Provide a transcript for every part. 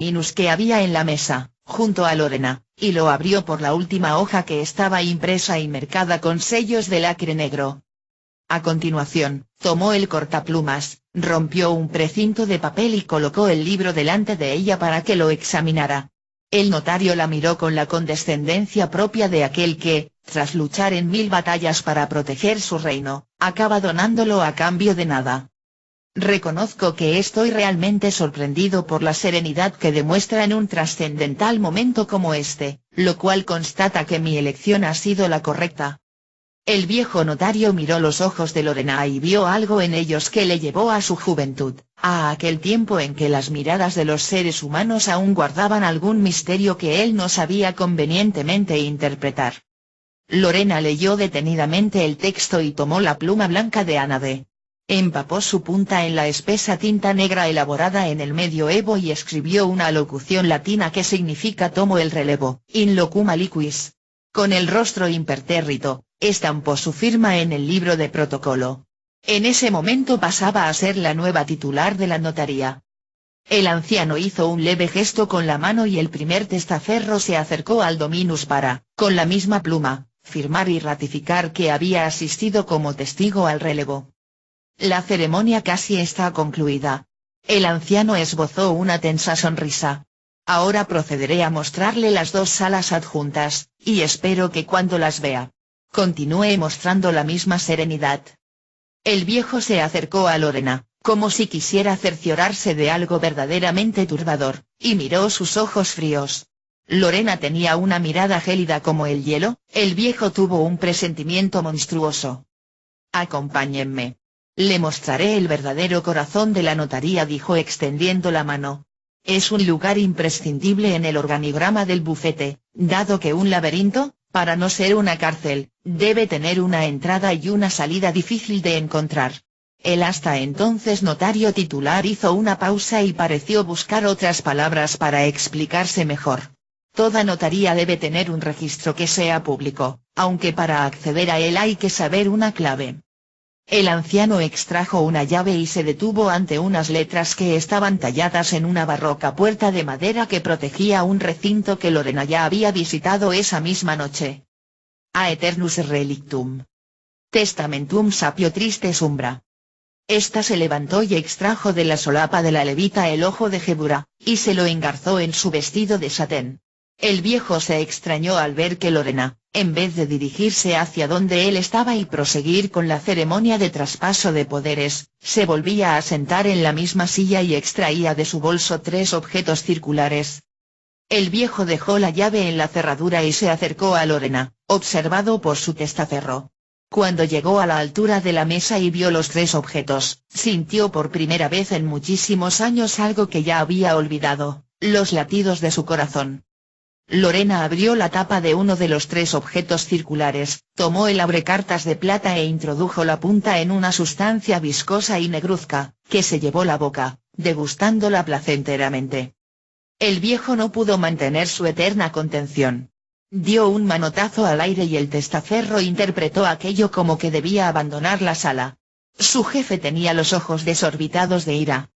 minus que había en la mesa, junto a Lorena, y lo abrió por la última hoja que estaba impresa y marcada con sellos de lacre negro. A continuación, tomó el cortaplumas, rompió un precinto de papel y colocó el libro delante de ella para que lo examinara. El notario la miró con la condescendencia propia de aquel que, tras luchar en 1000 batallas para proteger su reino, acaba donándolo a cambio de nada. Reconozco que estoy realmente sorprendido por la serenidad que demuestra en un trascendental momento como este, lo cual constata que mi elección ha sido la correcta. El viejo notario miró los ojos de Lorena y vio algo en ellos que le llevó a su juventud, a aquel tiempo en que las miradas de los seres humanos aún guardaban algún misterio que él no sabía convenientemente interpretar. Lorena leyó detenidamente el texto y tomó la pluma blanca de Anade. Empapó su punta en la espesa tinta negra elaborada en el medioevo y escribió una locución latina que significa tomo el relevo, in locuma liquis. Con el rostro impertérrito, estampó su firma en el libro de protocolo. En ese momento pasaba a ser la nueva titular de la notaría. El anciano hizo un leve gesto con la mano y el primer testaferro se acercó al dominus para, con la misma pluma, firmar y ratificar que había asistido como testigo al relevo. La ceremonia casi está concluida. El anciano esbozó una tensa sonrisa. Ahora procederé a mostrarle las 2 salas adjuntas, y espero que cuando las vea, continúe mostrando la misma serenidad. El viejo se acercó a Lorena, como si quisiera cerciorarse de algo verdaderamente turbador, y miró sus ojos fríos. Lorena tenía una mirada gélida como el hielo, el viejo tuvo un presentimiento monstruoso. Acompáñenme. Le mostraré el verdadero corazón de la notaría, dijo extendiendo la mano. Es un lugar imprescindible en el organigrama del bufete, dado que un laberinto, para no ser una cárcel, debe tener una entrada y una salida difícil de encontrar. El hasta entonces notario titular hizo una pausa y pareció buscar otras palabras para explicarse mejor. Toda notaría debe tener un registro que sea público, aunque para acceder a él hay que saber una clave. El anciano extrajo una llave y se detuvo ante unas letras que estaban talladas en una barroca puerta de madera que protegía un recinto que Lorena ya había visitado esa misma noche. Aeternus relictum. Testamentum sapio tristes umbra. Esta se levantó y extrajo de la solapa de la levita el ojo de Gebura, y se lo engarzó en su vestido de satén. El viejo se extrañó al ver que Lorena, en vez de dirigirse hacia donde él estaba y proseguir con la ceremonia de traspaso de poderes, se volvía a sentar en la misma silla y extraía de su bolso 3 objetos circulares. El viejo dejó la llave en la cerradura y se acercó a Lorena, observado por su testaferro. Cuando llegó a la altura de la mesa y vio los 3 objetos, sintió por primera vez en muchísimos años algo que ya había olvidado, los latidos de su corazón. Lorena abrió la tapa de uno de los 3 objetos circulares, tomó el abrecartas de plata e introdujo la punta en una sustancia viscosa y negruzca, que se llevó la boca, degustándola placenteramente. El viejo no pudo mantener su eterna contención. Dio un manotazo al aire y el testaferro interpretó aquello como que debía abandonar la sala. Su jefe tenía los ojos desorbitados de ira.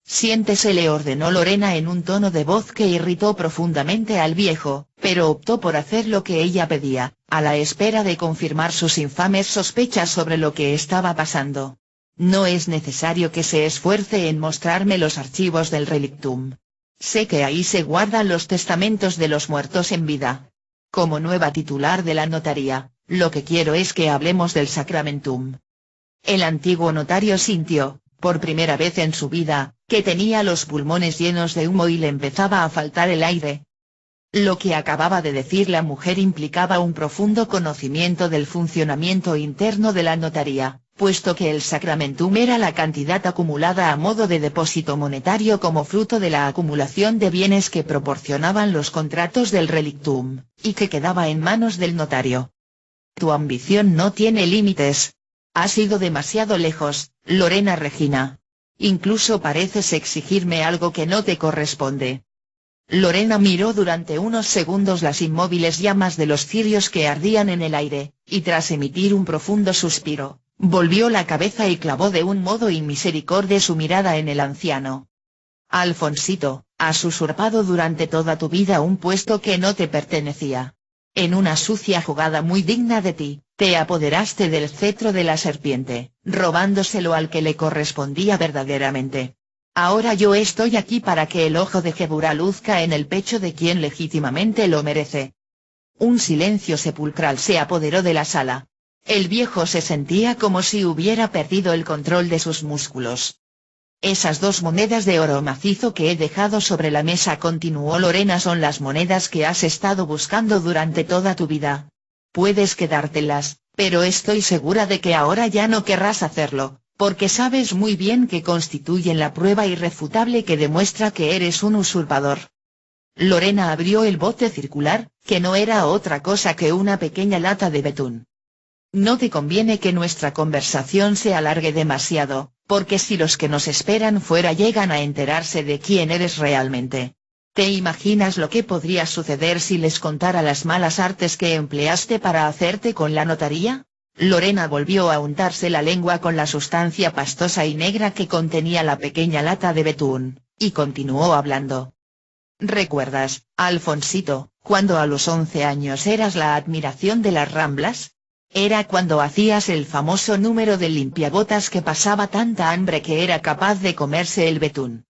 Siéntese, le ordenó Lorena en un tono de voz que irritó profundamente al viejo, pero optó por hacer lo que ella pedía, a la espera de confirmar sus infames sospechas sobre lo que estaba pasando. No es necesario que se esfuerce en mostrarme los archivos del relictum. Sé que ahí se guardan los testamentos de los muertos en vida. Como nueva titular de la notaría, lo que quiero es que hablemos del sacramentum. El antiguo notario sintió, por primera vez en su vida, que tenía los pulmones llenos de humo y le empezaba a faltar el aire. Lo que acababa de decir la mujer implicaba un profundo conocimiento del funcionamiento interno de la notaría, puesto que el sacramentum era la cantidad acumulada a modo de depósito monetario como fruto de la acumulación de bienes que proporcionaban los contratos del relictum, y que quedaba en manos del notario. Tu ambición no tiene límites. Has ido demasiado lejos, Lorena Regina. Incluso pareces exigirme algo que no te corresponde. Lorena miró durante unos segundos las inmóviles llamas de los cirios que ardían en el aire, y tras emitir un profundo suspiro, volvió la cabeza y clavó de un modo inmisericorde su mirada en el anciano. Alfonsito, Has usurpado durante toda tu vida un puesto que no te pertenecía. En una sucia jugada muy digna de ti, te apoderaste del cetro de la serpiente, robándoselo al que le correspondía verdaderamente. Ahora yo estoy aquí para que el ojo de Geburah luzca en el pecho de quien legítimamente lo merece. Un silencio sepulcral se apoderó de la sala. El viejo se sentía como si hubiera perdido el control de sus músculos. Esas 2 monedas de oro macizo que he dejado sobre la mesa, continuó Lorena, son las monedas que has estado buscando durante toda tu vida. Puedes quedártelas, pero estoy segura de que ahora ya no querrás hacerlo, porque sabes muy bien que constituyen la prueba irrefutable que demuestra que eres un usurpador. Lorena abrió el bote circular, que no era otra cosa que una pequeña lata de betún. No te conviene que nuestra conversación se alargue demasiado, porque si los que nos esperan fuera llegan a enterarse de quién eres realmente. ¿Te imaginas lo que podría suceder si les contara las malas artes que empleaste para hacerte con la notaría? Lorena volvió a untarse la lengua con la sustancia pastosa y negra que contenía la pequeña lata de betún, y continuó hablando. ¿Recuerdas, Alfonsito, cuando a los 11 años eras la admiración de las Ramblas? Era cuando hacías el famoso número del limpiabotas que pasaba tanta hambre que era capaz de comerse el betún.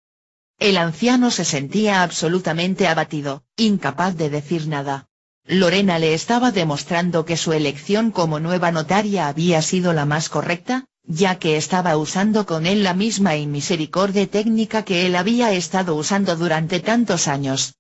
El anciano se sentía absolutamente abatido, incapaz de decir nada. Lorena le estaba demostrando que su elección como nueva notaria había sido la más correcta, ya que estaba usando con él la misma inmisericordia técnica que él había estado usando durante tantos años.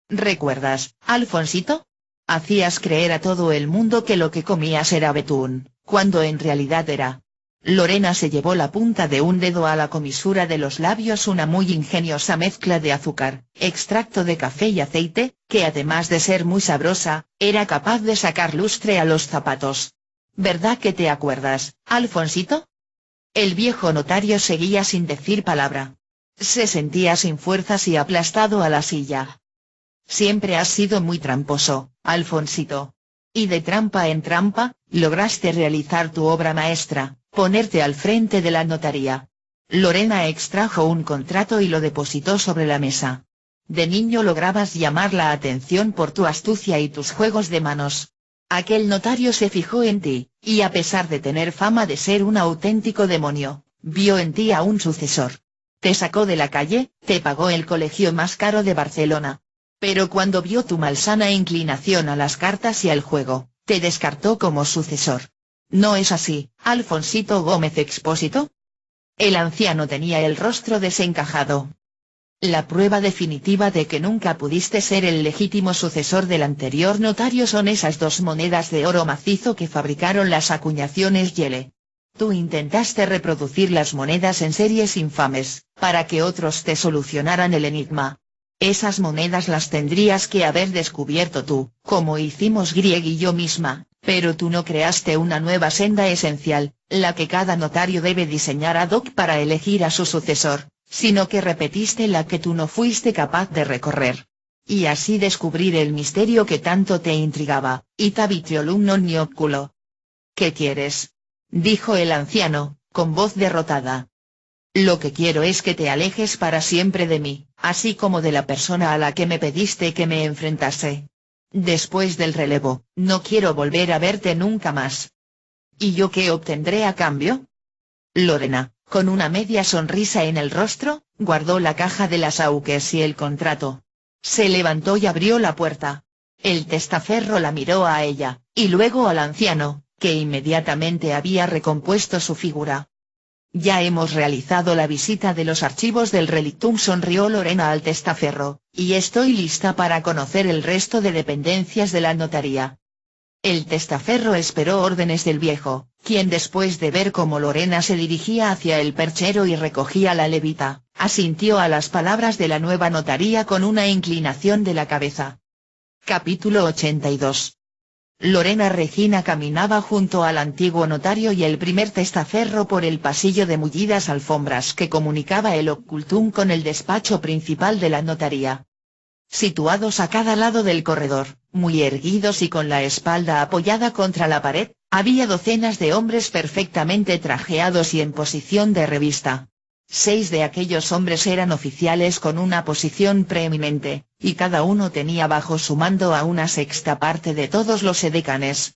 ¿Recuerdas, Alfonsito? Hacías creer a todo el mundo que lo que comías era betún, cuando en realidad era. Lorena se llevó la punta de un dedo a la comisura de los labios, una muy ingeniosa mezcla de azúcar, extracto de café y aceite, que además de ser muy sabrosa, era capaz de sacar lustre a los zapatos. ¿Verdad que te acuerdas, Alfonsito? El viejo notario seguía sin decir palabra. Se sentía sin fuerzas y aplastado a la silla. Siempre has sido muy tramposo, Alfonsito. Y de trampa en trampa, lograste realizar tu obra maestra, ponerte al frente de la notaría. Lorena extrajo un contrato y lo depositó sobre la mesa. De niño lograbas llamar la atención por tu astucia y tus juegos de manos. Aquel notario se fijó en ti, y a pesar de tener fama de ser un auténtico demonio, vio en ti a un sucesor. Te sacó de la calle, te pagó el colegio más caro de Barcelona. Pero cuando vio tu malsana inclinación a las cartas y al juego, te descartó como sucesor. ¿No es así, Alfonsito Gómez Expósito? El anciano tenía el rostro desencajado. La prueba definitiva de que nunca pudiste ser el legítimo sucesor del anterior notario son esas 2 monedas de oro macizo que fabricaron las acuñaciones Yele. Tú intentaste reproducir las monedas en series infames, para que otros te solucionaran el enigma. Esas monedas las tendrías que haber descubierto tú, como hicimos Grieg y yo misma, pero tú no creaste una nueva senda esencial, la que cada notario debe diseñar ad hoc para elegir a su sucesor, sino que repetiste la que tú no fuiste capaz de recorrer. Y así descubrir el misterio que tanto te intrigaba, ita vitriolum non mi oculo. ¿Qué quieres? Dijo el anciano, con voz derrotada. Lo que quiero es que te alejes para siempre de mí, así como de la persona a la que me pediste que me enfrentase. Después del relevo, no quiero volver a verte nunca más. ¿Y yo qué obtendré a cambio? Lorena, con una media sonrisa en el rostro, guardó la caja de las auques y el contrato. Se levantó y abrió la puerta. El testaferro la miró a ella, y luego al anciano, que inmediatamente había recompuesto su figura. Ya hemos realizado la visita de los archivos del relictum, sonrió Lorena al testaferro, y estoy lista para conocer el resto de dependencias de la notaría. El testaferro esperó órdenes del viejo, quien después de ver cómo Lorena se dirigía hacia el perchero y recogía la levita, asintió a las palabras de la nueva notaría con una inclinación de la cabeza. Capítulo 82. Lorena Regina caminaba junto al antiguo notario y el primer testaferro por el pasillo de mullidas alfombras que comunicaba el ocultum con el despacho principal de la notaría. Situados a cada lado del corredor, muy erguidos y con la espalda apoyada contra la pared, había docenas de hombres perfectamente trajeados y en posición de revista. 6 de aquellos hombres eran oficiales con una posición preeminente, y cada uno tenía bajo su mando a una sexta parte de todos los edecanes.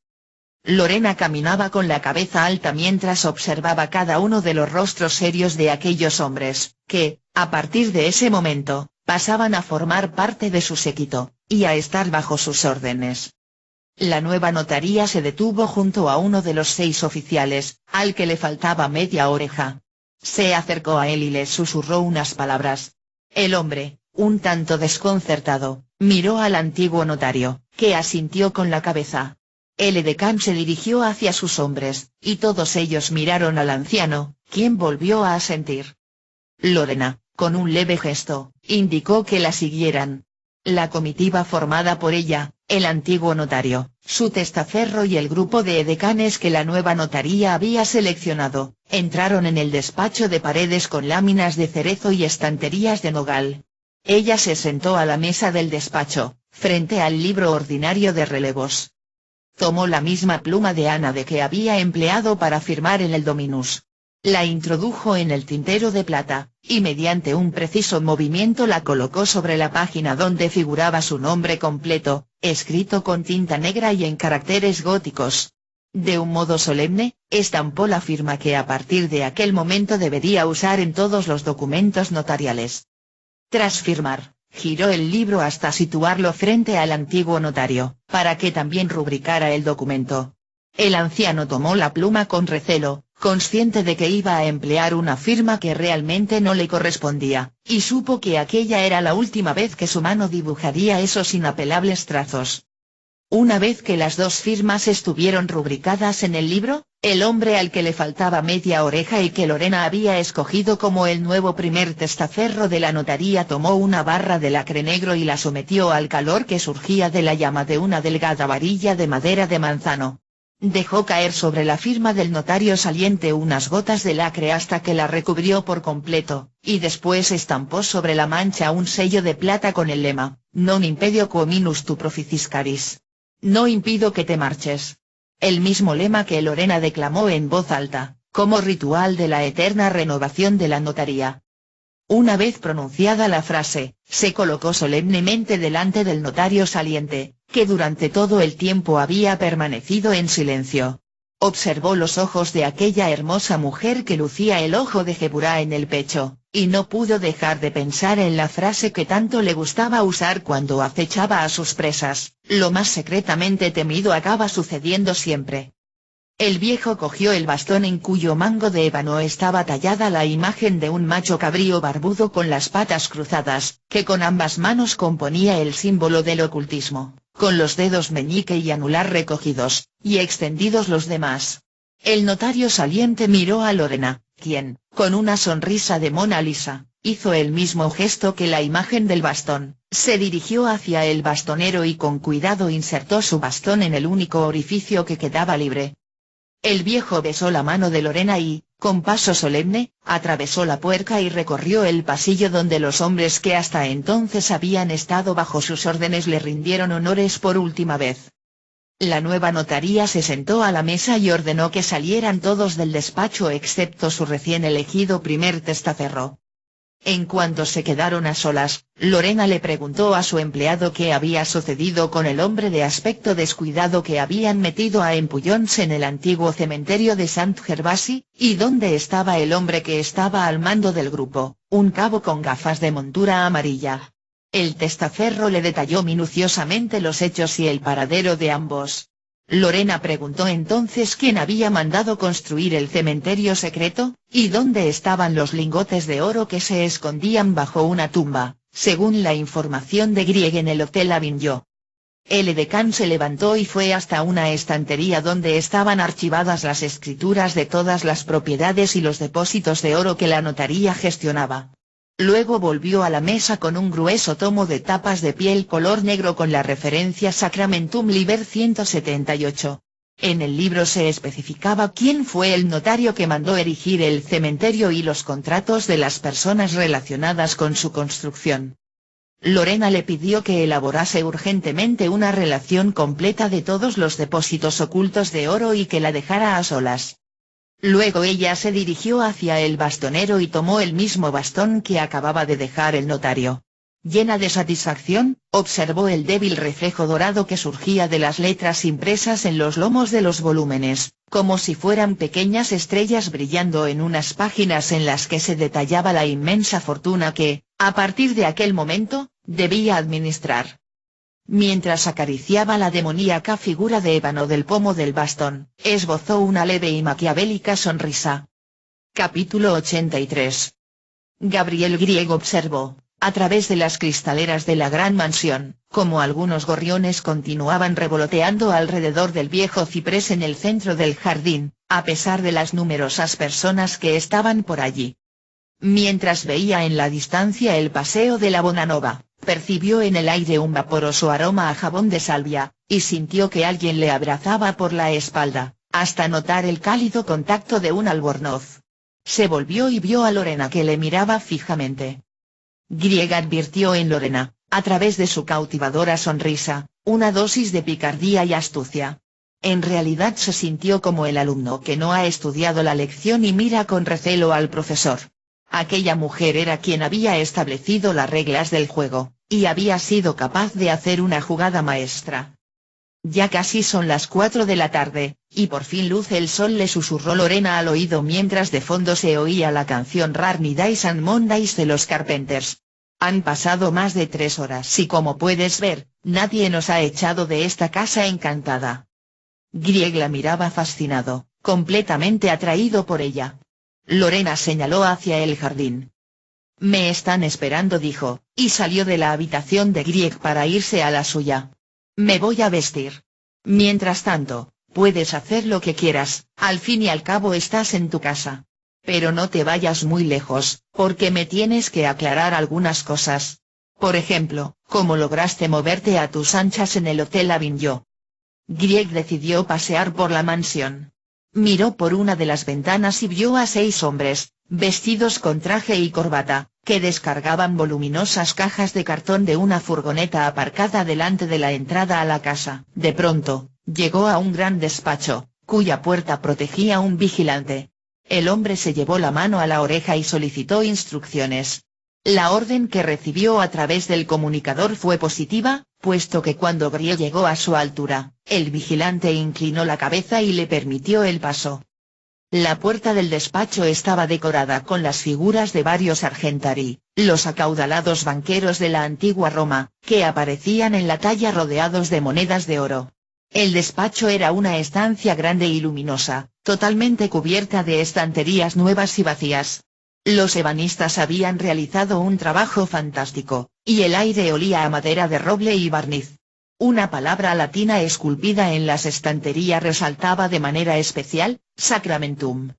Lorena caminaba con la cabeza alta mientras observaba cada uno de los rostros serios de aquellos hombres, que, a partir de ese momento, pasaban a formar parte de su séquito, y a estar bajo sus órdenes. La nueva notaría se detuvo junto a uno de los 6 oficiales, al que le faltaba media oreja. Se acercó a él y le susurró unas palabras. El hombre, un tanto desconcertado, miró al antiguo notario, que asintió con la cabeza. El edecán se dirigió hacia sus hombres, y todos ellos miraron al anciano, quien volvió a asentir. Lorena, con un leve gesto, indicó que la siguieran. La comitiva formada por ella, el antiguo notario, su testaferro y el grupo de edecanes que la nueva notaría había seleccionado, entraron en el despacho de paredes con láminas de cerezo y estanterías de nogal. Ella se sentó a la mesa del despacho, frente al libro ordinario de relevos. Tomó la misma pluma de Ana de que había empleado para firmar en el Dominus. La introdujo en el tintero de plata, y mediante un preciso movimiento la colocó sobre la página donde figuraba su nombre completo, escrito con tinta negra y en caracteres góticos. De un modo solemne, estampó la firma que a partir de aquel momento debería usar en todos los documentos notariales. Tras firmar, giró el libro hasta situarlo frente al antiguo notario, para que también rubricara el documento. El anciano tomó la pluma con recelo, consciente de que iba a emplear una firma que realmente no le correspondía, y supo que aquella era la última vez que su mano dibujaría esos inapelables trazos. Una vez que las 2 firmas estuvieron rubricadas en el libro, el hombre al que le faltaba media oreja y que Lorena había escogido como el nuevo primer testaferro de la notaría tomó una barra de lacre negro y la sometió al calor que surgía de la llama de una delgada varilla de madera de manzano. Dejó caer sobre la firma del notario saliente unas gotas de lacre hasta que la recubrió por completo, y después estampó sobre la mancha un sello de plata con el lema, Non impedio quo minus tu proficiscaris. No impido que te marches. El mismo lema que Lorena declamó en voz alta, como ritual de la eterna renovación de la notaría. Una vez pronunciada la frase, se colocó solemnemente delante del notario saliente, que durante todo el tiempo había permanecido en silencio. Observó los ojos de aquella hermosa mujer que lucía el ojo de Geburá en el pecho, y no pudo dejar de pensar en la frase que tanto le gustaba usar cuando acechaba a sus presas, lo más secretamente temido acaba sucediendo siempre. El viejo cogió el bastón en cuyo mango de ébano estaba tallada la imagen de un macho cabrío barbudo con las patas cruzadas, que con ambas manos componía el símbolo del ocultismo, con los dedos meñique y anular recogidos, y extendidos los demás. El notario saliente miró a Lorena, quien, con una sonrisa de Mona Lisa, hizo el mismo gesto que la imagen del bastón, se dirigió hacia el bastonero y con cuidado insertó su bastón en el único orificio que quedaba libre. El viejo besó la mano de Lorena y, con paso solemne, atravesó la puerta y recorrió el pasillo donde los hombres que hasta entonces habían estado bajo sus órdenes le rindieron honores por última vez. La nueva notaría se sentó a la mesa y ordenó que salieran todos del despacho excepto su recién elegido primer testaferro. En cuanto se quedaron a solas, Lorena le preguntó a su empleado qué había sucedido con el hombre de aspecto descuidado que habían metido a empujones en el antiguo cementerio de Sant Gervasi, y dónde estaba el hombre que estaba al mando del grupo, un cabo con gafas de montura amarilla. El testaferro le detalló minuciosamente los hechos y el paradero de ambos. Lorena preguntó entonces quién había mandado construir el cementerio secreto, y dónde estaban los lingotes de oro que se escondían bajo una tumba, según la información de Grieg en el Hotel Avignon. El edecán se levantó y fue hasta una estantería donde estaban archivadas las escrituras de todas las propiedades y los depósitos de oro que la notaría gestionaba. Luego volvió a la mesa con un grueso tomo de tapas de piel color negro con la referencia Sacramentum Liber 178. En el libro se especificaba quién fue el notario que mandó erigir el cementerio y los contratos de las personas relacionadas con su construcción. Lorena le pidió que elaborase urgentemente una relación completa de todos los depósitos ocultos de oro y que la dejara a solas. Luego ella se dirigió hacia el bastonero y tomó el mismo bastón que acababa de dejar el notario. Llena de satisfacción, observó el débil reflejo dorado que surgía de las letras impresas en los lomos de los volúmenes, como si fueran pequeñas estrellas brillando en unas páginas en las que se detallaba la inmensa fortuna que, a partir de aquel momento, debía administrar. Mientras acariciaba la demoníaca figura de ébano del pomo del bastón, esbozó una leve y maquiavélica sonrisa. Capítulo 83. Gabriel Grieg observó, a través de las cristaleras de la gran mansión, como algunos gorriones continuaban revoloteando alrededor del viejo ciprés en el centro del jardín, a pesar de las numerosas personas que estaban por allí. Mientras veía en la distancia el paseo de la Bonanova, percibió en el aire un vaporoso aroma a jabón de salvia, y sintió que alguien le abrazaba por la espalda, hasta notar el cálido contacto de un albornoz. Se volvió y vio a Lorena que le miraba fijamente. Grieg advirtió en Lorena, a través de su cautivadora sonrisa, una dosis de picardía y astucia. En realidad se sintió como el alumno que no ha estudiado la lección y mira con recelo al profesor. Aquella mujer era quien había establecido las reglas del juego, y había sido capaz de hacer una jugada maestra. Ya casi son las 4 de la tarde, y por fin luce el sol, le susurró Lorena al oído mientras de fondo se oía la canción Rainy Days and Mondays de los Carpenters. Han pasado más de 3 horas y como puedes ver, nadie nos ha echado de esta casa encantada. Grieg la miraba fascinado, completamente atraído por ella. Lorena señaló hacia el jardín. Me están esperando, dijo, y salió de la habitación de Grieg para irse a la suya. Me voy a vestir. Mientras tanto, puedes hacer lo que quieras, al fin y al cabo estás en tu casa. Pero no te vayas muy lejos, porque me tienes que aclarar algunas cosas. Por ejemplo, ¿cómo lograste moverte a tus anchas en el Hotel Avignon? Grieg decidió pasear por la mansión. Miró por una de las ventanas y vio a 6 hombres, vestidos con traje y corbata, que descargaban voluminosas cajas de cartón de una furgoneta aparcada delante de la entrada a la casa. De pronto, llegó a un gran despacho, cuya puerta protegía un vigilante. El hombre se llevó la mano a la oreja y solicitó instrucciones. La orden que recibió a través del comunicador fue positiva, puesto que cuando Grieg llegó a su altura, el vigilante inclinó la cabeza y le permitió el paso. La puerta del despacho estaba decorada con las figuras de varios argentari, los acaudalados banqueros de la antigua Roma, que aparecían en la talla rodeados de monedas de oro. El despacho era una estancia grande y luminosa, totalmente cubierta de estanterías nuevas y vacías. Los ebanistas habían realizado un trabajo fantástico, y el aire olía a madera de roble y barniz. Una palabra latina esculpida en las estanterías resaltaba de manera especial, Sacramentum.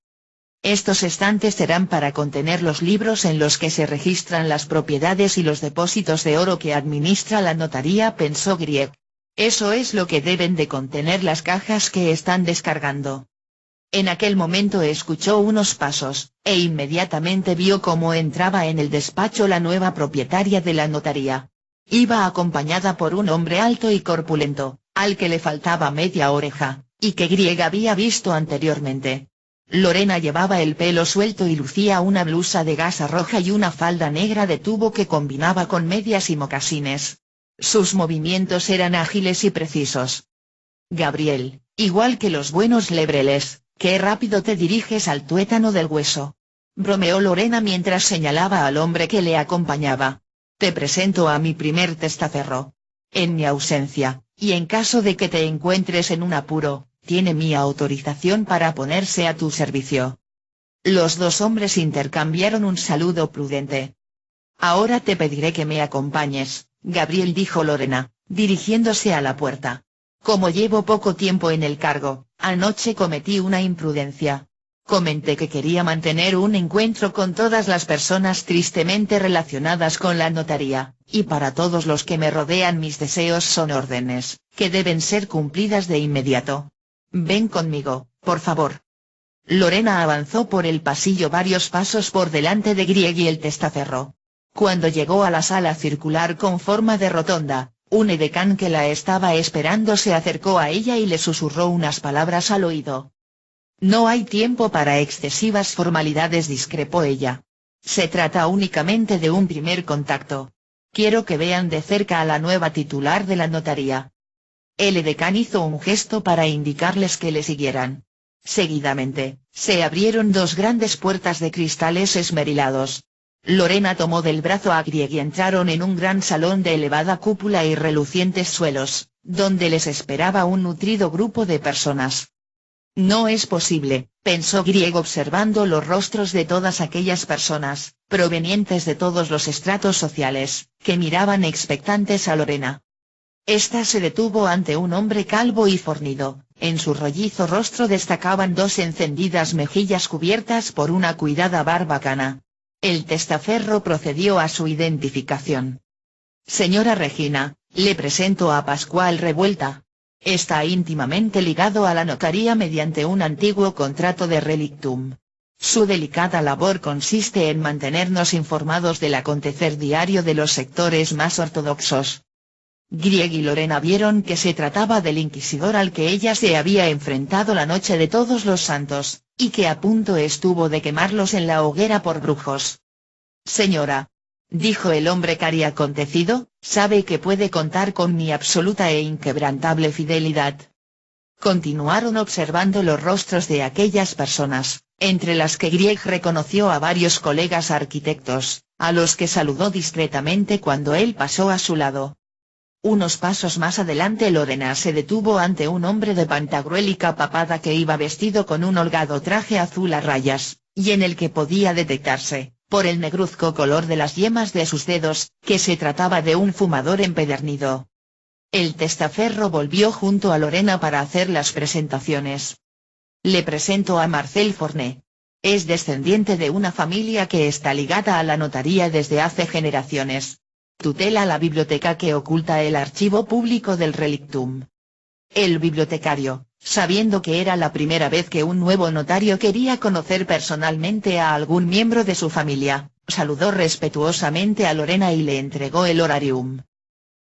Estos estantes serán para contener los libros en los que se registran las propiedades y los depósitos de oro que administra la notaría, pensó Grieg. Eso es lo que deben de contener las cajas que están descargando. En aquel momento escuchó unos pasos, e inmediatamente vio cómo entraba en el despacho la nueva propietaria de la notaría. Iba acompañada por un hombre alto y corpulento, al que le faltaba media oreja, y que Grieg había visto anteriormente. Lorena llevaba el pelo suelto y lucía una blusa de gasa roja y una falda negra de tubo que combinaba con medias y mocasines. Sus movimientos eran ágiles y precisos. Gabriel, igual que los buenos lebreles, qué rápido te diriges al tuétano del hueso. Bromeó Lorena mientras señalaba al hombre que le acompañaba. Te presento a mi primer testaferro. En mi ausencia, y en caso de que te encuentres en un apuro, tiene mi autorización para ponerse a tu servicio. Los 2 hombres intercambiaron un saludo prudente. Ahora te pediré que me acompañes, Gabriel, dijo Lorena, dirigiéndose a la puerta. Como llevo poco tiempo en el cargo, anoche cometí una imprudencia. Comenté que quería mantener un encuentro con todas las personas tristemente relacionadas con la notaría, y para todos los que me rodean mis deseos son órdenes, que deben ser cumplidas de inmediato. Ven conmigo, por favor. Lorena avanzó por el pasillo varios pasos por delante de Grieg y el testaferro. Cuando llegó a la sala circular con forma de rotonda, un edecán que la estaba esperando se acercó a ella y le susurró unas palabras al oído. No hay tiempo para excesivas formalidades, discrepó ella. Se trata únicamente de un primer contacto. Quiero que vean de cerca a la nueva titular de la notaría. El edecán hizo un gesto para indicarles que le siguieran. Seguidamente, se abrieron dos grandes puertas de cristales esmerilados. Lorena tomó del brazo a Grieg y entraron en un gran salón de elevada cúpula y relucientes suelos, donde les esperaba un nutrido grupo de personas. No es posible, pensó Grieg observando los rostros de todas aquellas personas, provenientes de todos los estratos sociales, que miraban expectantes a Lorena. Esta se detuvo ante un hombre calvo y fornido, en su rollizo rostro destacaban dos encendidas mejillas cubiertas por una cuidada barba cana. El testaferro procedió a su identificación. Señora Regina, le presento a Pascual Revuelta. Está íntimamente ligado a la notaría mediante un antiguo contrato de relictum. Su delicada labor consiste en mantenernos informados del acontecer diario de los sectores más ortodoxos. Grieg y Lorena vieron que se trataba del inquisidor al que ella se había enfrentado la noche de Todos los Santos, y que a punto estuvo de quemarlos en la hoguera por brujos. Señora, dijo el hombre cariacontecido, sabe que puede contar con mi absoluta e inquebrantable fidelidad. Continuaron observando los rostros de aquellas personas, entre las que Grieg reconoció a varios colegas arquitectos, a los que saludó discretamente cuando él pasó a su lado. Unos pasos más adelante Lorena se detuvo ante un hombre de pantagruel y capa parda que iba vestido con un holgado traje azul a rayas, y en el que podía detectarse, por el negruzco color de las yemas de sus dedos, que se trataba de un fumador empedernido. El testaferro volvió junto a Lorena para hacer las presentaciones. Le presento a Marcel Forné. Es descendiente de una familia que está ligada a la notaría desde hace generaciones. Tutela la biblioteca que oculta el archivo público del relictum. El bibliotecario, sabiendo que era la primera vez que un nuevo notario quería conocer personalmente a algún miembro de su familia, saludó respetuosamente a Lorena y le entregó el horarium.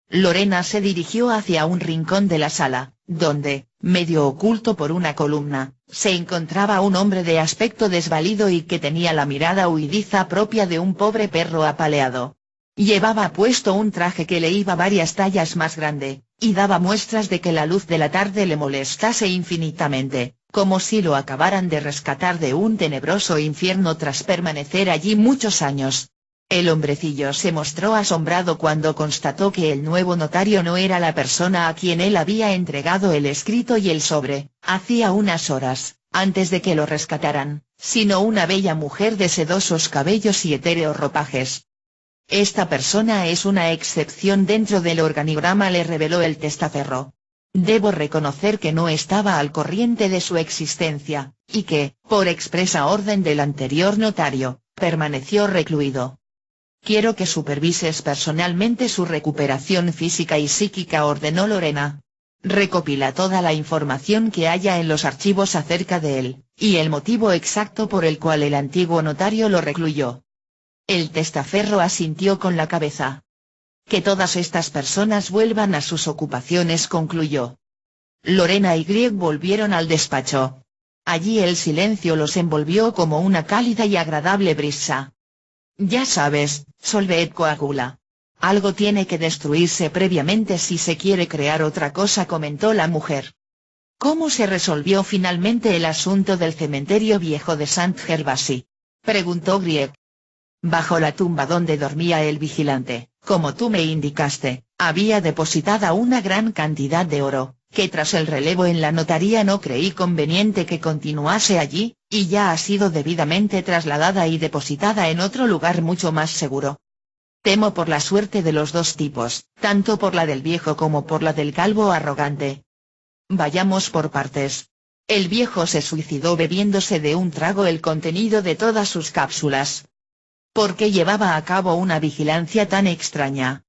Lorena se dirigió hacia un rincón de la sala, donde, medio oculto por una columna, se encontraba un hombre de aspecto desvalido y que tenía la mirada huidiza propia de un pobre perro apaleado. Llevaba puesto un traje que le iba varias tallas más grande, y daba muestras de que la luz de la tarde le molestase infinitamente, como si lo acabaran de rescatar de un tenebroso infierno tras permanecer allí muchos años. El hombrecillo se mostró asombrado cuando constató que el nuevo notario no era la persona a quien él había entregado el escrito y el sobre, hacía unas horas, antes de que lo rescataran, sino una bella mujer de sedosos cabellos y etéreos ropajes. Esta persona es una excepción dentro del organigrama, le reveló el testaferro. Debo reconocer que no estaba al corriente de su existencia, y que, por expresa orden del anterior notario, permaneció recluido. Quiero que supervises personalmente su recuperación física y psíquica, ordenó Lorena. Recopila toda la información que haya en los archivos acerca de él, y el motivo exacto por el cual el antiguo notario lo recluyó. El testaferro asintió con la cabeza. Que todas estas personas vuelvan a sus ocupaciones, concluyó. Lorena y Grieg volvieron al despacho. Allí el silencio los envolvió como una cálida y agradable brisa. Ya sabes, Solveig coagula. Algo tiene que destruirse previamente si se quiere crear otra cosa, comentó la mujer. ¿Cómo se resolvió finalmente el asunto del cementerio viejo de Saint Gervasy? Preguntó Grieg. Bajo la tumba donde dormía el vigilante, como tú me indicaste, había depositada una gran cantidad de oro, que tras el relevo en la notaría no creí conveniente que continuase allí, y ya ha sido debidamente trasladada y depositada en otro lugar mucho más seguro. Temo por la suerte de los dos tipos, tanto por la del viejo como por la del calvo arrogante. Vayamos por partes. El viejo se suicidó bebiéndose de un trago el contenido de todas sus cápsulas. ¿Por qué llevaba a cabo una vigilancia tan extraña?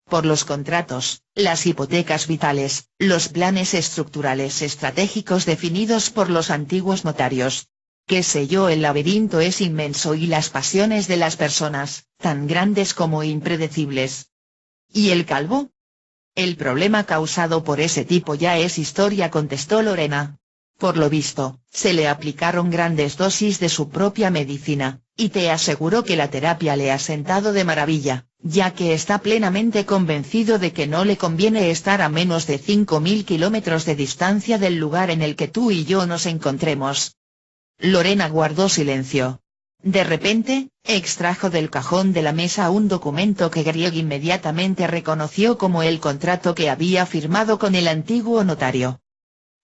Por los contratos, las hipotecas vitales, los planes estructurales estratégicos definidos por los antiguos notarios. Qué sé yo, el laberinto es inmenso y las pasiones de las personas, tan grandes como impredecibles. ¿Y el calvo? El problema causado por ese tipo ya es historia, contestó Lorena. Por lo visto, se le aplicaron grandes dosis de su propia medicina, y te aseguro que la terapia le ha sentado de maravilla, ya que está plenamente convencido de que no le conviene estar a menos de 5.000 kilómetros de distancia del lugar en el que tú y yo nos encontremos. Lorena guardó silencio. De repente, extrajo del cajón de la mesa un documento que Grieg inmediatamente reconoció como el contrato que había firmado con el antiguo notario.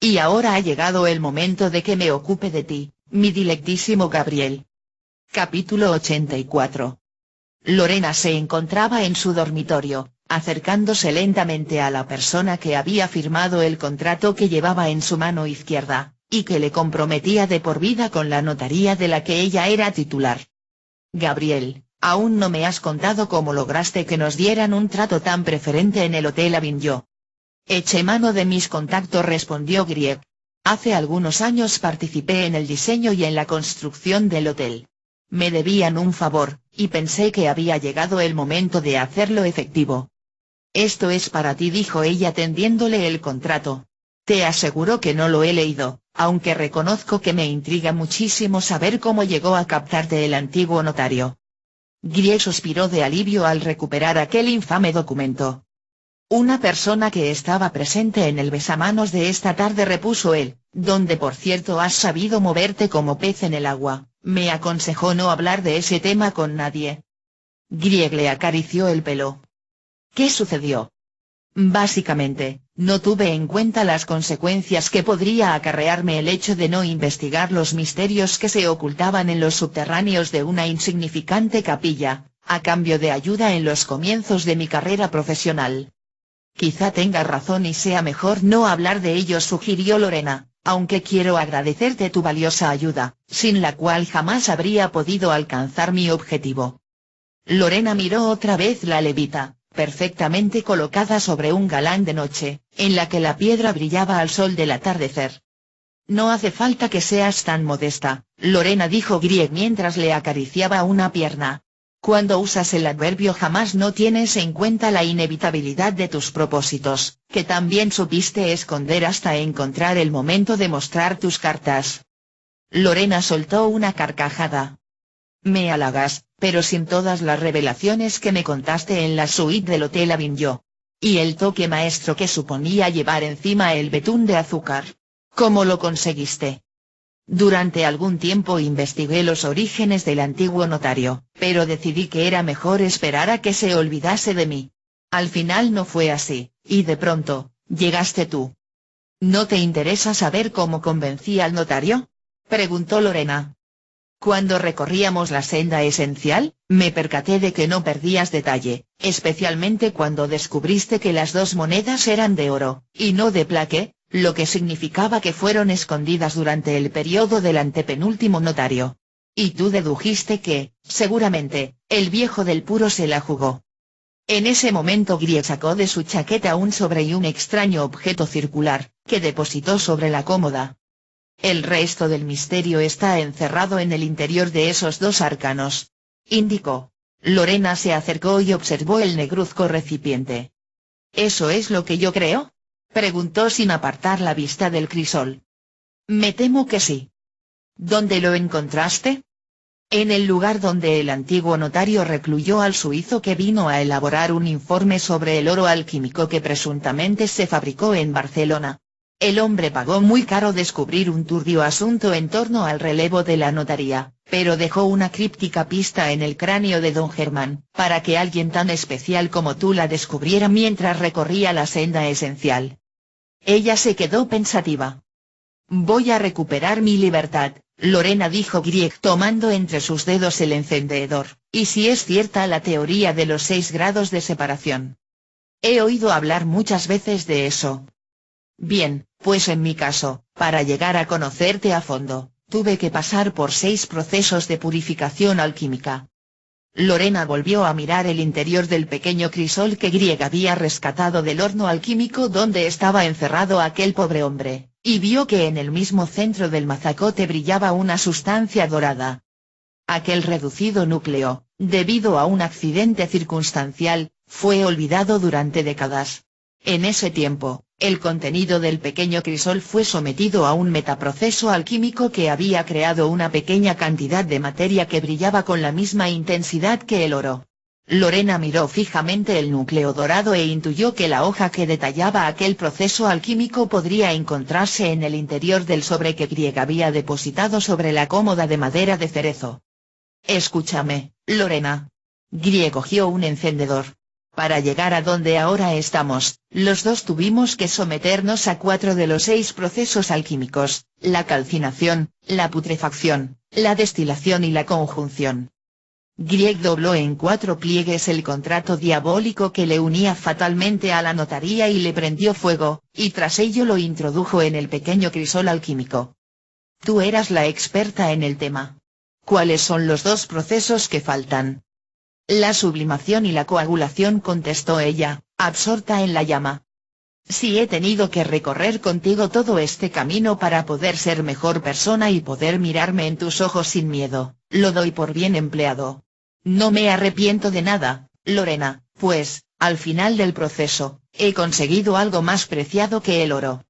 Y ahora ha llegado el momento de que me ocupe de ti, mi dilectísimo Gabriel. Capítulo 84. Lorena se encontraba en su dormitorio, acercándose lentamente a la persona que había firmado el contrato que llevaba en su mano izquierda, y que le comprometía de por vida con la notaría de la que ella era titular. Gabriel, aún no me has contado cómo lograste que nos dieran un trato tan preferente en el Hotel Avignon. Eché mano de mis contactos, respondió Grieg. Hace algunos años participé en el diseño y en la construcción del hotel. Me debían un favor, y pensé que había llegado el momento de hacerlo efectivo. Esto es para ti, dijo ella tendiéndole el contrato. Te aseguro que no lo he leído, aunque reconozco que me intriga muchísimo saber cómo llegó a captarte el antiguo notario. Grieg suspiró de alivio al recuperar aquel infame documento. Una persona que estaba presente en el besamanos de esta tarde, repuso él, donde por cierto has sabido moverte como pez en el agua, me aconsejó no hablar de ese tema con nadie. Grieg le acarició el pelo. ¿Qué sucedió? Básicamente, no tuve en cuenta las consecuencias que podría acarrearme el hecho de no investigar los misterios que se ocultaban en los subterráneos de una insignificante capilla, a cambio de ayuda en los comienzos de mi carrera profesional. Quizá tengas razón y sea mejor no hablar de ello, sugirió Lorena, aunque quiero agradecerte tu valiosa ayuda, sin la cual jamás habría podido alcanzar mi objetivo. Lorena miró otra vez la levita, perfectamente colocada sobre un galán de noche, en la que la piedra brillaba al sol del atardecer. No hace falta que seas tan modesta, Lorena, dijo Grieg mientras le acariciaba una pierna. Cuando usas el adverbio jamás no tienes en cuenta la inevitabilidad de tus propósitos, que también supiste esconder hasta encontrar el momento de mostrar tus cartas. Lorena soltó una carcajada. Me halagas, pero sin todas las revelaciones que me contaste en la suite del Hotel Avignon. Y el toque maestro que suponía llevar encima el betún de azúcar. ¿Cómo lo conseguiste? Durante algún tiempo investigué los orígenes del antiguo notario, pero decidí que era mejor esperar a que se olvidase de mí. Al final no fue así, y de pronto, llegaste tú. ¿No te interesa saber cómo convencí al notario?, preguntó Lorena. Cuando recorríamos la senda esencial, me percaté de que no perdías detalle, especialmente cuando descubriste que las dos monedas eran de oro, y no de plaque, lo que significaba que fueron escondidas durante el periodo del antepenúltimo notario. Y tú dedujiste que, seguramente, el viejo del puro se la jugó. En ese momento Grieg sacó de su chaqueta un sobre y un extraño objeto circular, que depositó sobre la cómoda. El resto del misterio está encerrado en el interior de esos dos arcanos, indicó. Lorena se acercó y observó el negruzco recipiente. ¿Eso es lo que yo creo?, preguntó sin apartar la vista del crisol. Me temo que sí. ¿Dónde lo encontraste? En el lugar donde el antiguo notario recluyó al suizo que vino a elaborar un informe sobre el oro alquímico que presuntamente se fabricó en Barcelona. El hombre pagó muy caro descubrir un turbio asunto en torno al relevo de la notaría, pero dejó una críptica pista en el cráneo de don Germán, para que alguien tan especial como tú la descubriera mientras recorría la senda esencial. Ella se quedó pensativa. Voy a recuperar mi libertad, Lorena, dijo Grieg tomando entre sus dedos el encendedor, y si es cierta la teoría de los 6 grados de separación. He oído hablar muchas veces de eso. Bien, pues en mi caso, para llegar a conocerte a fondo, tuve que pasar por 6 procesos de purificación alquímica. Lorena volvió a mirar el interior del pequeño crisol que Grieg había rescatado del horno alquímico donde estaba encerrado aquel pobre hombre, y vio que en el mismo centro del mazacote brillaba una sustancia dorada. Aquel reducido núcleo, debido a un accidente circunstancial, fue olvidado durante décadas. En ese tiempo, El contenido del pequeño crisol fue sometido a un metaproceso alquímico que había creado una pequeña cantidad de materia que brillaba con la misma intensidad que el oro. Lorena miró fijamente el núcleo dorado e intuyó que la hoja que detallaba aquel proceso alquímico podría encontrarse en el interior del sobre que Grieg había depositado sobre la cómoda de madera de cerezo. Escúchame, Lorena. Grieg cogió un encendedor. Para llegar a donde ahora estamos, los dos tuvimos que someternos a 4 de los 6 procesos alquímicos, la calcinación, la putrefacción, la destilación y la conjunción. Grieg dobló en 4 pliegues el contrato diabólico que le unía fatalmente a la notaría y le prendió fuego, y tras ello lo introdujo en el pequeño crisol alquímico. Tú eras la experta en el tema. ¿Cuáles son los 2 procesos que faltan? La sublimación y la coagulación, contestó ella, absorta en la llama. Si he tenido que recorrer contigo todo este camino para poder ser mejor persona y poder mirarme en tus ojos sin miedo, lo doy por bien empleado. No me arrepiento de nada, Lorena, pues, al final del proceso, he conseguido algo más preciado que el oro.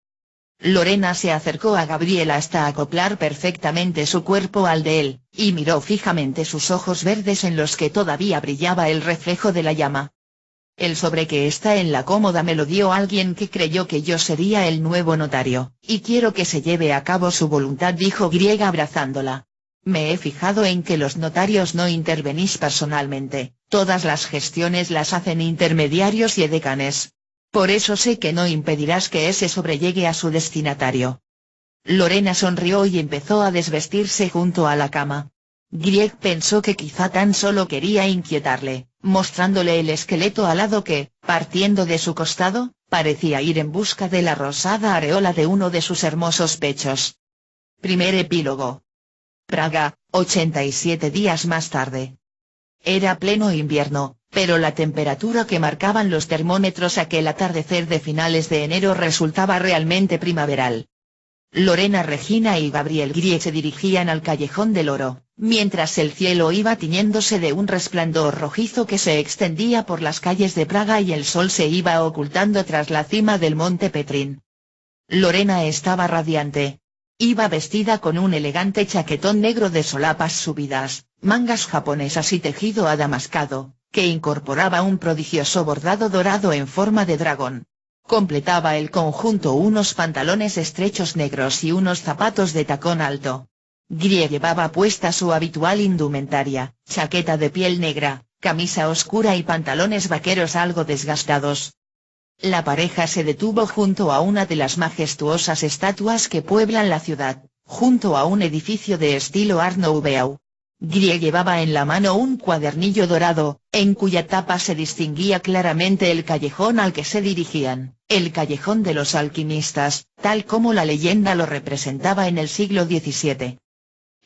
Lorena se acercó a Gabriel hasta acoplar perfectamente su cuerpo al de él, y miró fijamente sus ojos verdes en los que todavía brillaba el reflejo de la llama. El sobre que está en la cómoda me lo dio alguien que creyó que yo sería el nuevo notario, y quiero que se lleve a cabo su voluntad, dijo Grieg abrazándola. Me he fijado en que los notarios no intervenís personalmente, todas las gestiones las hacen intermediarios y edecanes. Por eso sé que no impedirás que ese sobre llegue a su destinatario. Lorena sonrió y empezó a desvestirse junto a la cama. Grieg pensó que quizá tan solo quería inquietarle, mostrándole el esqueleto alado que, partiendo de su costado, parecía ir en busca de la rosada areola de uno de sus hermosos pechos. Primer epílogo. Praga, 87 días más tarde. Era pleno invierno, pero la temperatura que marcaban los termómetros aquel atardecer de finales de enero resultaba realmente primaveral. Lorena, Regina y Gabriel Grieg se dirigían al Callejón del Oro, mientras el cielo iba tiñéndose de un resplandor rojizo que se extendía por las calles de Praga y el sol se iba ocultando tras la cima del monte Petrin. Lorena estaba radiante. Iba vestida con un elegante chaquetón negro de solapas subidas, mangas japonesas y tejido adamascado, que incorporaba un prodigioso bordado dorado en forma de dragón. Completaba el conjunto unos pantalones estrechos negros y unos zapatos de tacón alto. Grieg llevaba puesta su habitual indumentaria, chaqueta de piel negra, camisa oscura y pantalones vaqueros algo desgastados. La pareja se detuvo junto a una de las majestuosas estatuas que pueblan la ciudad, junto a un edificio de estilo Art Nouveau. Grieg llevaba en la mano un cuadernillo dorado, en cuya tapa se distinguía claramente el callejón al que se dirigían, el callejón de los alquimistas, tal como la leyenda lo representaba en el siglo XVII.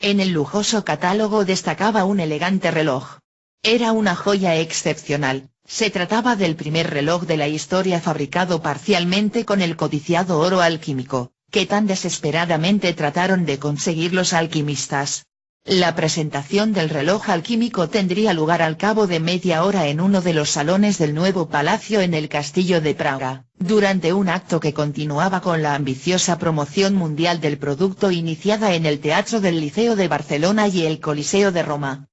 En el lujoso catálogo destacaba un elegante reloj. Era una joya excepcional. Se trataba del primer reloj de la historia fabricado parcialmente con el codiciado oro alquímico, que tan desesperadamente trataron de conseguir los alquimistas. La presentación del reloj alquímico tendría lugar al cabo de media hora en uno de los salones del nuevo palacio en el castillo de Praga, durante un acto que continuaba con la ambiciosa promoción mundial del producto iniciada en el Teatro del Liceo de Barcelona y el Coliseo de Roma.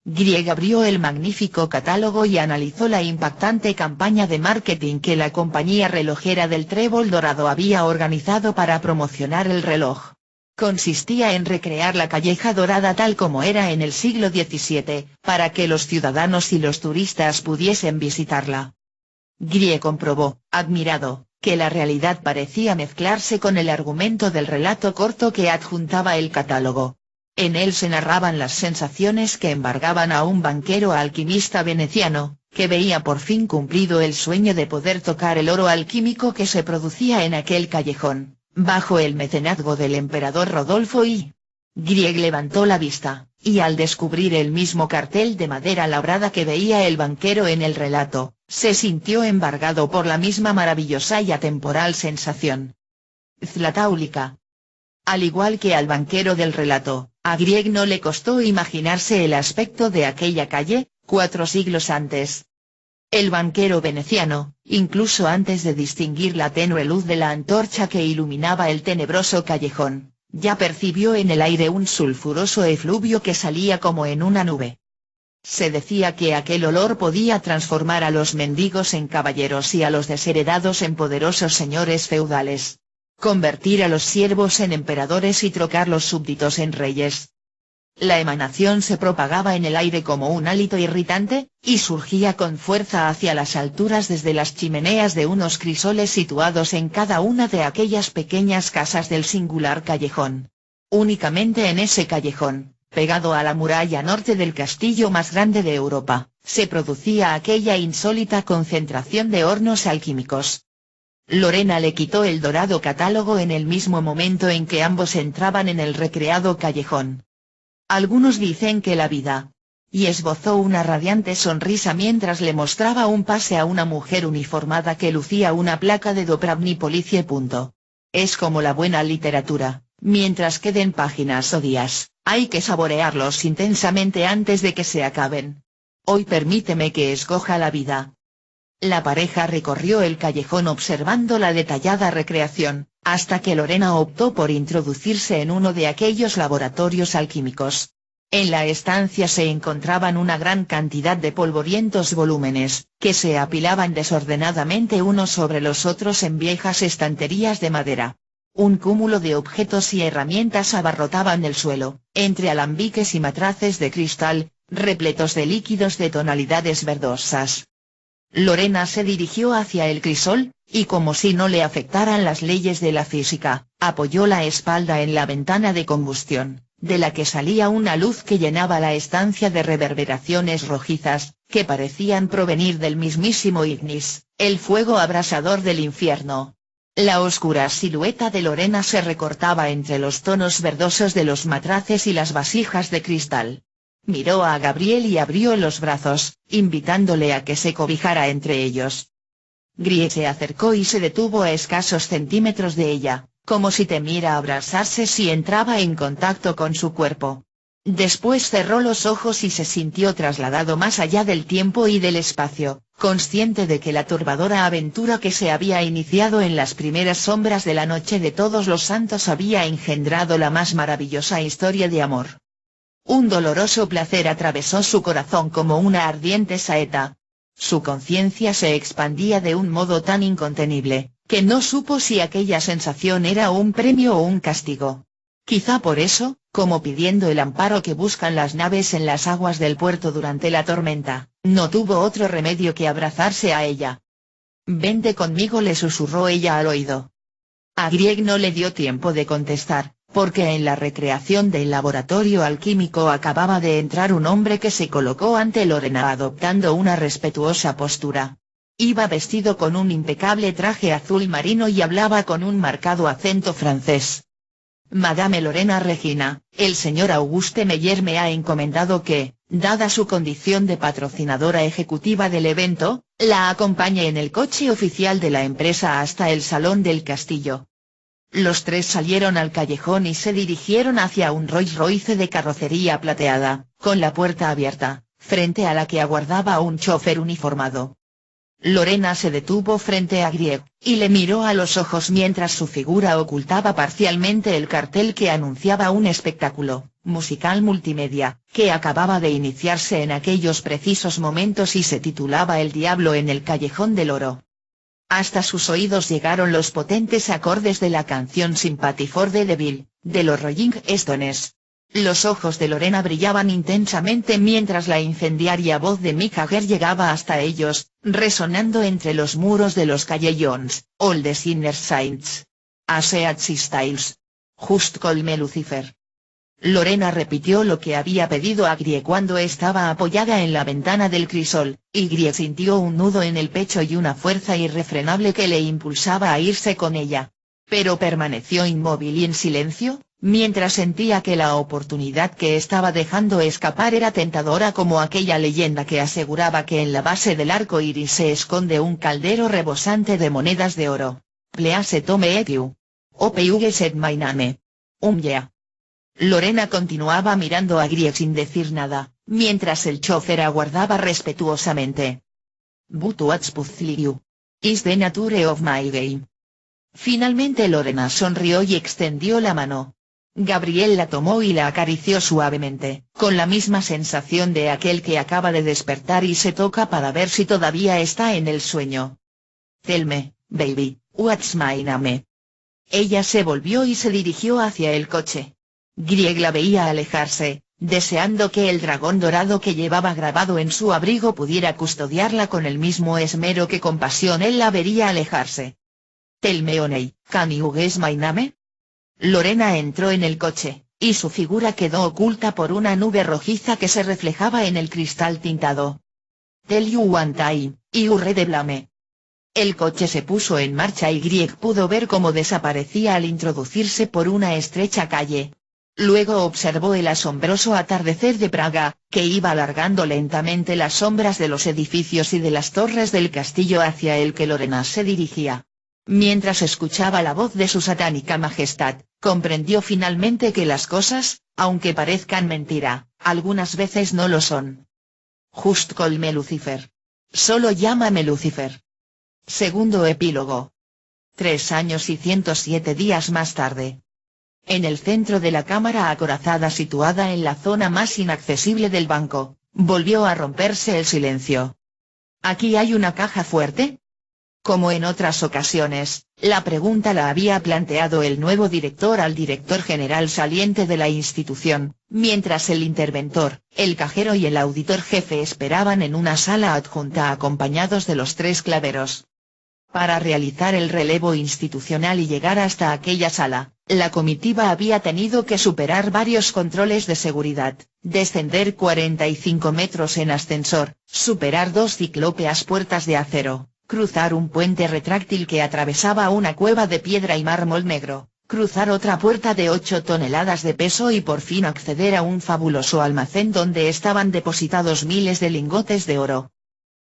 Grieg abrió el magnífico catálogo y analizó la impactante campaña de marketing que la compañía relojera del Trébol Dorado había organizado para promocionar el reloj. Consistía en recrear la calleja dorada tal como era en el siglo XVII, para que los ciudadanos y los turistas pudiesen visitarla. Grieg comprobó, admirado, que la realidad parecía mezclarse con el argumento del relato corto que adjuntaba el catálogo. En él se narraban las sensaciones que embargaban a un banquero alquimista veneciano, que veía por fin cumplido el sueño de poder tocar el oro alquímico que se producía en aquel callejón, bajo el mecenazgo del emperador Rodolfo I. Grieg levantó la vista, y al descubrir el mismo cartel de madera labrada que veía el banquero en el relato, se sintió embargado por la misma maravillosa y atemporal sensación. Zlatáulica. Al igual que al banquero del relato, a Grieg no le costó imaginarse el aspecto de aquella calle, 4 siglos antes. El banquero veneciano, incluso antes de distinguir la tenue luz de la antorcha que iluminaba el tenebroso callejón, ya percibió en el aire un sulfuroso efluvio que salía como en una nube. Se decía que aquel olor podía transformar a los mendigos en caballeros y a los desheredados en poderosos señores feudales. Convertir a los siervos en emperadores y trocar los súbditos en reyes. La emanación se propagaba en el aire como un hálito irritante, y surgía con fuerza hacia las alturas desde las chimeneas de unos crisoles situados en cada una de aquellas pequeñas casas del singular callejón. Únicamente en ese callejón, pegado a la muralla norte del castillo más grande de Europa, se producía aquella insólita concentración de hornos alquímicos. Lorena le quitó el dorado catálogo en el mismo momento en que ambos entraban en el recreado callejón. Algunos dicen que la vida. Y esbozó una radiante sonrisa mientras le mostraba un pase a una mujer uniformada que lucía una placa de Dopravni Policie. Es como la buena literatura, mientras queden páginas o días, hay que saborearlos intensamente antes de que se acaben. Hoy permíteme que escoja la vida. La pareja recorrió el callejón observando la detallada recreación, hasta que Lorena optó por introducirse en uno de aquellos laboratorios alquímicos. En la estancia se encontraban una gran cantidad de polvorientos volúmenes, que se apilaban desordenadamente unos sobre los otros en viejas estanterías de madera. Un cúmulo de objetos y herramientas abarrotaban el suelo, entre alambiques y matraces de cristal, repletos de líquidos de tonalidades verdosas. Lorena se dirigió hacia el crisol, y como si no le afectaran las leyes de la física, apoyó la espalda en la ventana de combustión, de la que salía una luz que llenaba la estancia de reverberaciones rojizas, que parecían provenir del mismísimo Ignis, el fuego abrasador del infierno. La oscura silueta de Lorena se recortaba entre los tonos verdosos de los matraces y las vasijas de cristal. Miró a Gabriel y abrió los brazos, invitándole a que se cobijara entre ellos. Grieg se acercó y se detuvo a escasos centímetros de ella, como si temiera abrasarse si entraba en contacto con su cuerpo. Después cerró los ojos y se sintió trasladado más allá del tiempo y del espacio, consciente de que la turbadora aventura que se había iniciado en las primeras sombras de la noche de Todos los Santos había engendrado la más maravillosa historia de amor. Un doloroso placer atravesó su corazón como una ardiente saeta. Su conciencia se expandía de un modo tan incontenible, que no supo si aquella sensación era un premio o un castigo. Quizá por eso, como pidiendo el amparo que buscan las naves en las aguas del puerto durante la tormenta, no tuvo otro remedio que abrazarse a ella. «Vente conmigo», le susurró ella al oído. A Grieg no le dio tiempo de contestar, porque en la recreación del laboratorio alquímico acababa de entrar un hombre que se colocó ante Lorena adoptando una respetuosa postura. Iba vestido con un impecable traje azul marino y hablaba con un marcado acento francés. «Madame Lorena Regina, el señor Auguste Meyer me ha encomendado que, dada su condición de patrocinadora ejecutiva del evento, la acompañe en el coche oficial de la empresa hasta el salón del castillo». Los tres salieron al callejón y se dirigieron hacia un Rolls Royce de carrocería plateada, con la puerta abierta, frente a la que aguardaba un chofer uniformado. Lorena se detuvo frente a Grieg, y le miró a los ojos mientras su figura ocultaba parcialmente el cartel que anunciaba un espectáculo musical multimedia, que acababa de iniciarse en aquellos precisos momentos y se titulaba El Diablo en el Callejón del Oro. Hasta sus oídos llegaron los potentes acordes de la canción Sympathy for the Devil, de los Rolling Stones. Los ojos de Lorena brillaban intensamente mientras la incendiaria voz de Mick Jagger llegaba hasta ellos, resonando entre los muros de los callejons, All the Sinners Saints. Aseat Styles. Just Call Me Lucifer. Lorena repitió lo que había pedido a Grieg cuando estaba apoyada en la ventana del crisol, y Grieg sintió un nudo en el pecho y una fuerza irrefrenable que le impulsaba a irse con ella. Pero permaneció inmóvil y en silencio, mientras sentía que la oportunidad que estaba dejando escapar era tentadora como aquella leyenda que aseguraba que en la base del arco iris se esconde un caldero rebosante de monedas de oro. Please tome etiu. Opeugeset my name. Yeah. Lorena continuaba mirando a Grieg sin decir nada, mientras el chofer aguardaba respetuosamente. but what's puzzling you? Is the nature of my game. Finalmente Lorena sonrió y extendió la mano. Gabriel la tomó y la acarició suavemente, con la misma sensación de aquel que acaba de despertar y se toca para ver si todavía está en el sueño. Tell me, baby, what's my name? Ella se volvió y se dirigió hacia el coche. Grieg la veía alejarse, deseando que el dragón dorado que llevaba grabado en su abrigo pudiera custodiarla con el mismo esmero que con pasión él la vería alejarse. Tell me honey, can you guess my name? Lorena entró en el coche, y su figura quedó oculta por una nube rojiza que se reflejaba en el cristal tintado. Tell you one time, you red blame. El coche se puso en marcha y Grieg pudo ver cómo desaparecía al introducirse por una estrecha calle. Luego observó el asombroso atardecer de Praga, que iba alargando lentamente las sombras de los edificios y de las torres del castillo hacia el que Lorena se dirigía. Mientras escuchaba la voz de su satánica majestad, comprendió finalmente que las cosas, aunque parezcan mentira, algunas veces no lo son. Just call me Lucifer. Solo llámame Lucifer. Segundo epílogo. 3 años y 107 días más tarde. En el centro de la cámara acorazada situada en la zona más inaccesible del banco, volvió a romperse el silencio. ¿Aquí hay una caja fuerte? Como en otras ocasiones, la pregunta la había planteado el nuevo director al director general saliente de la institución, mientras el interventor, el cajero y el auditor jefe esperaban en una sala adjunta acompañados de los 3 claveros. Para realizar el relevo institucional y llegar hasta aquella sala, la comitiva había tenido que superar varios controles de seguridad, descender 45 metros en ascensor, superar 2 ciclópeas puertas de acero, cruzar un puente retráctil que atravesaba una cueva de piedra y mármol negro, cruzar otra puerta de 8 toneladas de peso y por fin acceder a un fabuloso almacén donde estaban depositados miles de lingotes de oro.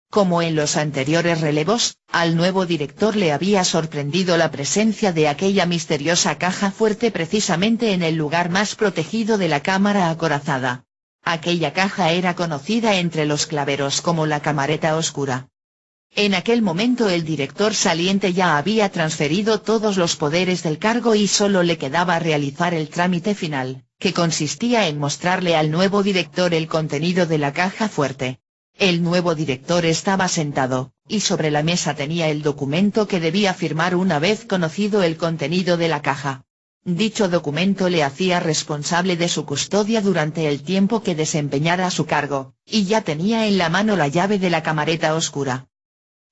Como en los anteriores relevos, al nuevo director le había sorprendido la presencia de aquella misteriosa caja fuerte precisamente en el lugar más protegido de la cámara acorazada. Aquella caja era conocida entre los claveros como la camareta oscura. En aquel momento el director saliente ya había transferido todos los poderes del cargo y solo le quedaba realizar el trámite final, que consistía en mostrarle al nuevo director el contenido de la caja fuerte. El nuevo director estaba sentado, y sobre la mesa tenía el documento que debía firmar una vez conocido el contenido de la caja. Dicho documento le hacía responsable de su custodia durante el tiempo que desempeñara su cargo, y ya tenía en la mano la llave de la camareta oscura.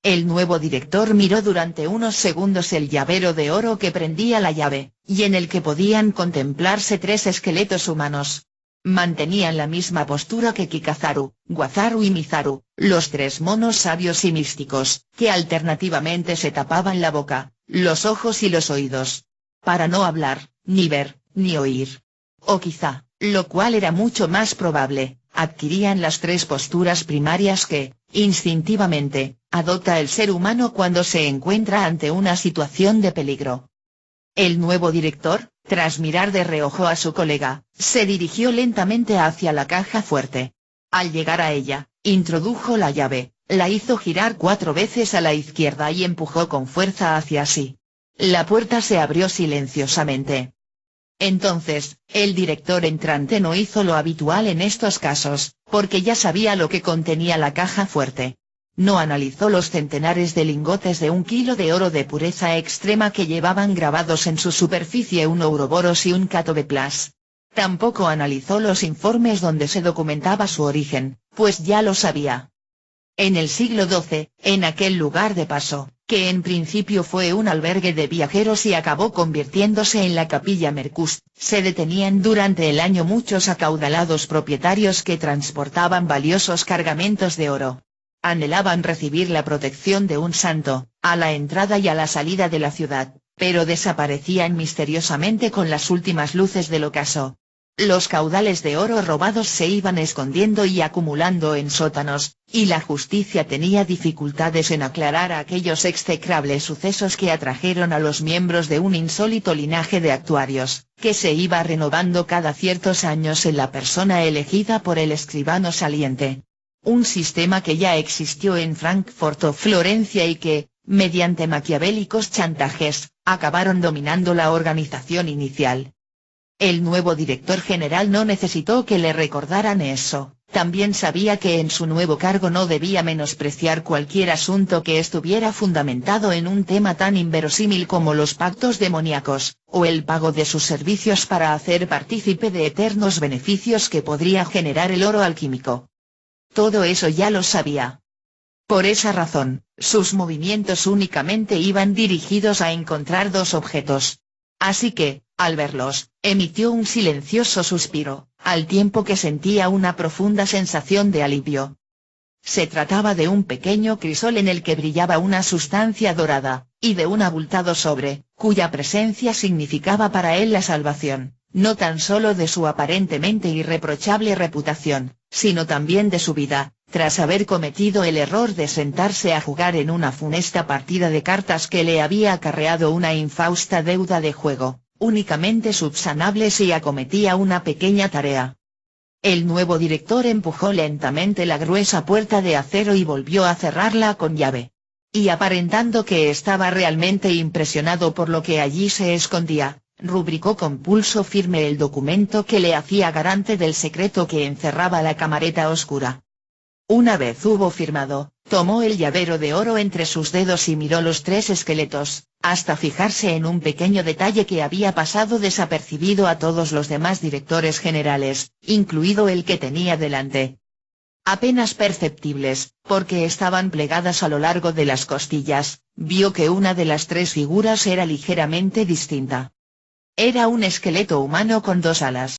El nuevo director miró durante unos segundos el llavero de oro que prendía la llave, y en el que podían contemplarse 3 esqueletos humanos. Mantenían la misma postura que Kikazaru, Wazaru y Mizaru, los 3 monos sabios y místicos, que alternativamente se tapaban la boca, los ojos y los oídos. Para no hablar, ni ver, ni oír. O quizá, lo cual era mucho más probable, adquirían las 3 posturas primarias que, instintivamente, adopta el ser humano cuando se encuentra ante una situación de peligro. El nuevo director, tras mirar de reojo a su colega, se dirigió lentamente hacia la caja fuerte. Al llegar a ella, introdujo la llave, la hizo girar 4 veces a la izquierda y empujó con fuerza hacia sí. La puerta se abrió silenciosamente. Entonces, el director entrante no hizo lo habitual en estos casos, porque ya sabía lo que contenía la caja fuerte. No analizó los centenares de lingotes de 1 kilo de oro de pureza extrema que llevaban grabados en su superficie un ouroboros y un catobeplas. Tampoco analizó los informes donde se documentaba su origen, pues ya lo sabía. En el siglo XII, en aquel lugar de paso, que en principio fue un albergue de viajeros y acabó convirtiéndose en la Capilla Mercust, se detenían durante el año muchos acaudalados propietarios que transportaban valiosos cargamentos de oro. Anhelaban recibir la protección de un santo, a la entrada y a la salida de la ciudad, pero desaparecían misteriosamente con las últimas luces del ocaso. Los caudales de oro robados se iban escondiendo y acumulando en sótanos, y la justicia tenía dificultades en aclarar aquellos execrables sucesos que atrajeron a los miembros de un insólito linaje de actuarios, que se iba renovando cada ciertos años en la persona elegida por el escribano saliente. un sistema que ya existió en Frankfurt o Florencia y que, mediante maquiavélicos chantajes, acabaron dominando la organización inicial. El nuevo director general no necesitó que le recordaran eso, también sabía que en su nuevo cargo no debía menospreciar cualquier asunto que estuviera fundamentado en un tema tan inverosímil como los pactos demoníacos, o el pago de sus servicios para hacer partícipe de eternos beneficios que podría generar el oro alquímico. Todo eso ya lo sabía. Por esa razón, sus movimientos únicamente iban dirigidos a encontrar dos objetos. Así que, al verlos, emitió un silencioso suspiro, al tiempo que sentía una profunda sensación de alivio. Se trataba de un pequeño crisol en el que brillaba una sustancia dorada, y de un abultado sobre, cuya presencia significaba para él la salvación, no tan solo de su aparentemente irreprochable reputación, sino también de su vida, tras haber cometido el error de sentarse a jugar en una funesta partida de cartas que le había acarreado una infausta deuda de juego, únicamente subsanable si acometía una pequeña tarea. El nuevo director empujó lentamente la gruesa puerta de acero y volvió a cerrarla con llave. Y aparentando que estaba realmente impresionado por lo que allí se escondía, rubricó con pulso firme el documento que le hacía garante del secreto que encerraba la camareta oscura. Una vez hubo firmado, tomó el llavero de oro entre sus dedos y miró los tres esqueletos, hasta fijarse en un pequeño detalle que había pasado desapercibido a todos los demás directores generales, incluido el que tenía delante. Apenas perceptibles, porque estaban plegadas a lo largo de las costillas, vio que una de las tres figuras era ligeramente distinta. Era un esqueleto humano con dos alas.